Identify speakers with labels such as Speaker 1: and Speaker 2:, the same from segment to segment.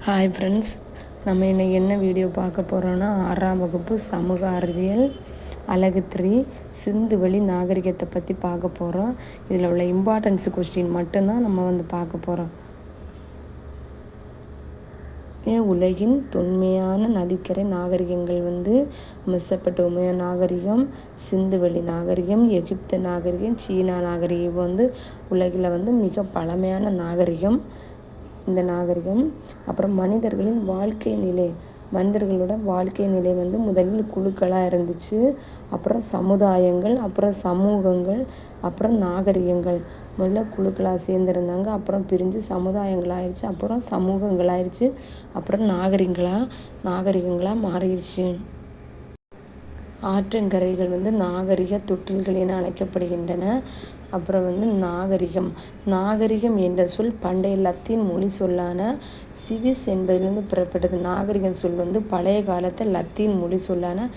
Speaker 1: Hi friends, நம்ம இன்றைக்கி என்ன வீடியோ பார்க்க போகிறோன்னா 6ஆம் வகுப்பு சமூக அறிவியல் அலகு 3 சிந்துவெளி நாகரிகத்தை பற்றி பார்க்க போகிறோம். இதில் உள்ள இம்பார்ட்டன்ஸ் கொஸ்டின் மட்டும்தான் நம்ம பார்க்க போகிறோம். உலகின் தொன்மையான நதிக்கரை நாகரிகங்கள் மெசபடோமியா நாகரிகம், சிந்துவெளி நாகரிகம், எகிப்து நாகரிகம், சீனா நாகரிகம் உலகில் மிக பழமையான நாகரிகம் இந்த நாகரிகம். அப்புறம் மனிதர்களின் வாழ்க்கை நிலை, மனிதர்களோட வாழ்க்கை நிலை முதலில் குழுக்களாக இருந்துச்சு. அப்புறம் சமுதாயங்கள், அப்புறம் சமூகங்கள், அப்புறம் நாகரிகங்கள். முதல்ல குழுக்களாக சேர்ந்துருந்தாங்க, அப்புறம் பிரிஞ்சு சமுதாயங்களாகிடுச்சு, அப்புறம் சமூகங்களாகிடுச்சு, அப்புறம் நாகரிகங்களாக மாறிடுச்சு. ஆற்றங்கரைகள் நாகரிக தொட்டில்கள் என அழைக்கப்படுகின்றன. அப்புறம் நாகரிகம் என்ற சொல் பண்டைய லத்தீன் மொழி சொல்லான சிவிஸ் என்பதிலிருந்து பெறப்பட்டது. நாகரிகம் சொல் பழைய காலத்து லத்தீன் மொழி சொல்லான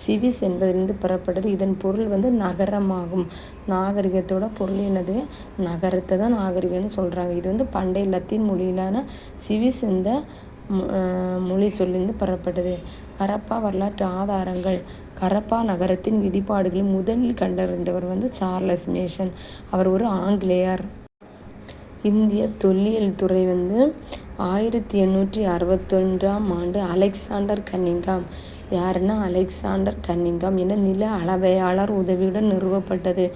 Speaker 1: சிவிஸ் என்பதிலிருந்து பெறப்பட்டது. இதன் பொருள் நகரமாகும். நாகரிகத்தோட பொருள் என்னது? நகரத்தை தான் நாகரிகம்னு சொல்கிறாங்க. இது பண்டைய லத்தீன் மொழியிலான சிவிஸ் இந்த மொழி சொல்லிருந்து பெறப்பட்டது. ஹரப்பா வரலாற்று ஆதாரங்கள். ஹரப்பா நகரத்தின் இடிபாடுகளை முதலில் கண்டறிந்தவர் சார்லஸ் மேசன். அவர் ஒரு ஆங்கிலேயர். இந்திய தொல்லியல் துறை 1861ஆம் ஆண்டு அலெக்சாண்டர் கன்னிங்காம், யாருன்னா அலெக்சாண்டர் கன்னிங்காம் என நில அளவையாளர் உதவியுடன் நிறுவப்பட்டது.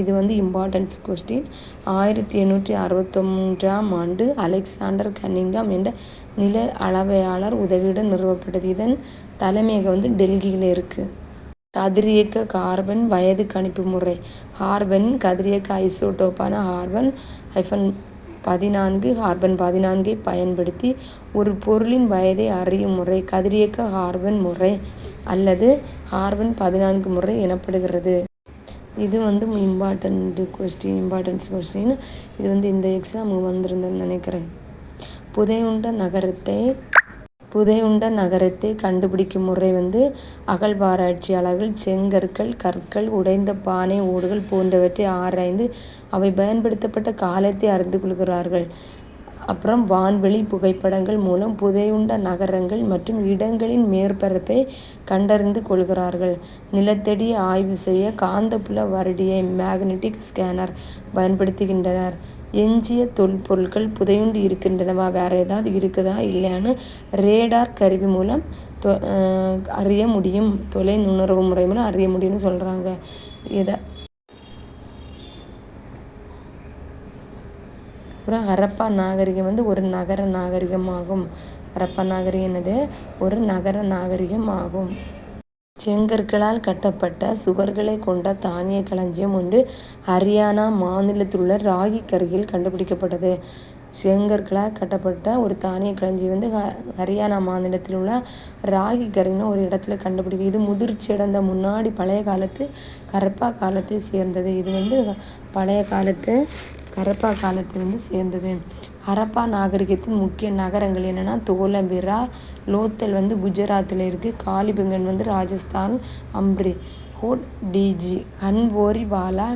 Speaker 1: இது இம்பார்ட்டன்ஸ் கொஸ்டின். 1861ஆம் ஆண்டு அலெக்சாண்டர் கன்னிங்காம் என்ற நில அளவையாளர் உதவியுடன் நிறுவப்பட்டது. இதன் தலைமையகம் டெல்லியில் இருக்குது. கதிரியக்க கார்பன் வயது கணிப்பு முறை. கார்பன் கதிரியக்க ஐசோடோப்பான கார்பன்-14 பயன்படுத்தி ஒரு பொருளின் வயதை அறியும் முறை கதிரியக்க கார்பன் முறை அல்லது கார்பன்-14 முறை எனப்படுகிறது. இது இம்பார்ட்டன்ஸ் கொஸ்டின். இது இந்த எக்ஸாமுக்கு வந்திருந்தேன்னு நினைக்கிறேன். புதையுண்ட நகரத்தை கண்டுபிடிக்கும் முறை அகழ்வாராய்ச்சியாளர்கள் செங்கற்கள், கற்கள், உடைந்த பானை ஓடுகள் போன்றவற்றை ஆராய்ந்து அவை பயன்படுத்தப்பட்ட காலத்தை அறிந்து கொள்கிறார்கள். அப்புறம் வான்வெளி புகைப்படங்கள் மூலம் புதையுண்ட நகரங்கள் மற்றும் இடங்களின் மேற்பரப்பை கண்டறிந்து கொள்கிறார்கள். நிலத்தடியை ஆய்வு செய்ய காந்தப்புல வருடியை மேக்னெட்டிக் ஸ்கேனர் பயன்படுத்துகின்றனர். எஞ்சிய தொல்பொருட்கள் புதையுண்டு இருக்கின்றனவா, வேற ஏதாவது இருக்குதா இல்லையான்னு ரேடார் கருவி மூலம் அறிய முடியும். தொலை நுண்ணறிவு முறை மூலம் அறிய முடியும்னு சொல்கிறாங்க. அப்புறம் ஹரப்பா நாகரிகம் ஒரு நகர நாகரிகமாகும். ஹரப்பா நாகரிகம் என்னது? ஒரு நகர நாகரிகம் ஆகும். செங்கற்களால் கட்டப்பட்ட சுவர்களை கொண்ட தானிய களஞ்சியம் ஒன்று ஹரியானா மாநிலத்தில் உள்ள ராகி கருகில் கண்டுபிடிக்கப்பட்டது. செங்கற்களால் கட்டப்பட்ட ஒரு தானிய களஞ்சியம் ஹரியானா மாநிலத்தில் உள்ள ராகி கருகின்னு ஒரு இடத்துல கண்டுபிடிக்கும். இது முதிர்ச்சி அடைந்த முன்னாடி பழைய காலத்து ஹரப்பா காலத்தை சேர்ந்தது. இது பழைய காலத்து ஹரப்பா காலத்தை சேர்ந்தது. ஹரப்பா நாகரிகத்தின் முக்கிய நகரங்கள் என்னென்னா தோலபிரா, லோத்தல் குஜராத்தில் இருக்குது, காலிபங்கன் ராஜஸ்தான், அம்ரி, ஹோட் டிஜி, கன்வோரிவாலா,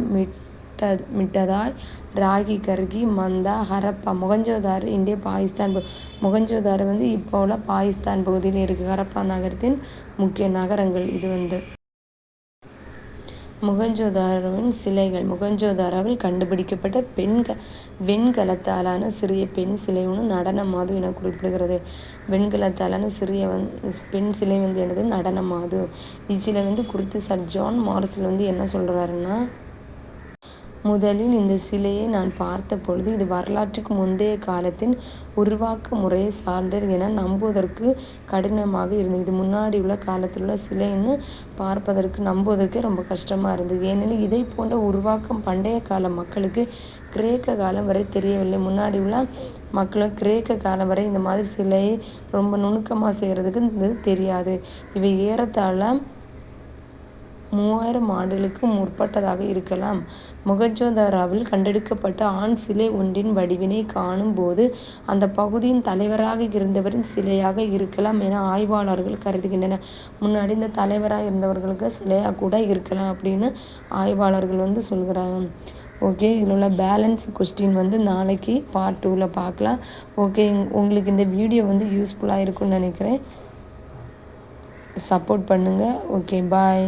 Speaker 1: மிட்டதாய், ராகி கர்கி, மந்தா, ஹரப்பா, மொகஞ்சதாரு இந்திய பாகிஸ்தான். மொகஞ்சதாரு இப்போ உள்ள பாகிஸ்தான் பகுதியில் இருக்குது. ஹரப்பா நகரத்தின் முக்கிய நகரங்கள் இது மொகஞ்சதாரோவின் சிலைகள். மொகஞ்சதாரோவில் கண்டுபிடிக்கப்பட்ட வெண்கலத்தாலான சிறிய பெண் சிலை நடன மாது என குறிப்பிடுகிறது. வெண்கலத்தாலான சிறிய பெண் சிலை என்னது? நடன மாது. இச்சிலை குறித்து சர் ஜான் மார்ஷல் என்ன சொல்கிறாருன்னா, முதலில் இந்த சிலையை நான் பார்த்த பொழுது இது வரலாற்றுக்கு முந்தைய காலத்தின் உருவாக்க முறையை சார்ந்தது என நம்புவதற்கு கடினமாக இருந்தது. இது முன்னாடி உள்ள காலத்தில் உள்ள சிலைன்னு நம்புவதற்கே ரொம்ப கஷ்டமாக இருந்தது. ஏனெனில் இதை போன்ற உருவாக்கம் பண்டைய கால மக்களுக்கு கிரேக்க காலம் வரை தெரியவில்லை. முன்னாடி உள்ள மக்களும் கிரேக்க காலம் வரை இந்த மாதிரி சிலையை ரொம்ப நுணுக்கமாக செய்கிறதுக்கு தெரியாது. இவை ஏறத்தாழ 3000 ஆண்டுகளுக்கு முற்பட்டதாக இருக்கலாம். மொகஞ்சதாரோவில் கண்டெடுக்கப்பட்ட ஆண் சிலை ஒன்றின் வடிவினை காணும் போது அந்த பகுதியின் தலைவராக இருந்தவரின் சிலையாக இருக்கலாம் என ஆய்வாளர்கள் கருதுகின்றனர். முன்னாடி இந்த தலைவராக இருந்தவர்களுக்கு சிலையாக கூட இருக்கலாம் அப்படின்னு ஆய்வாளர்கள் சொல்கிறாங்க. ஓகே, இதில் உள்ள பேலன்ஸ் கொஸ்டின் வந்து நாளைக்கு பார்ட் 2ல் பார்க்கலாம். ஓகே, உங்களுக்கு இந்த வீடியோ வந்து யூஸ்ஃபுல்லாக இருக்கும்னு நினைக்கிறேன். சப்போர்ட் பண்ணுங்கள். ஓகே, பாய்.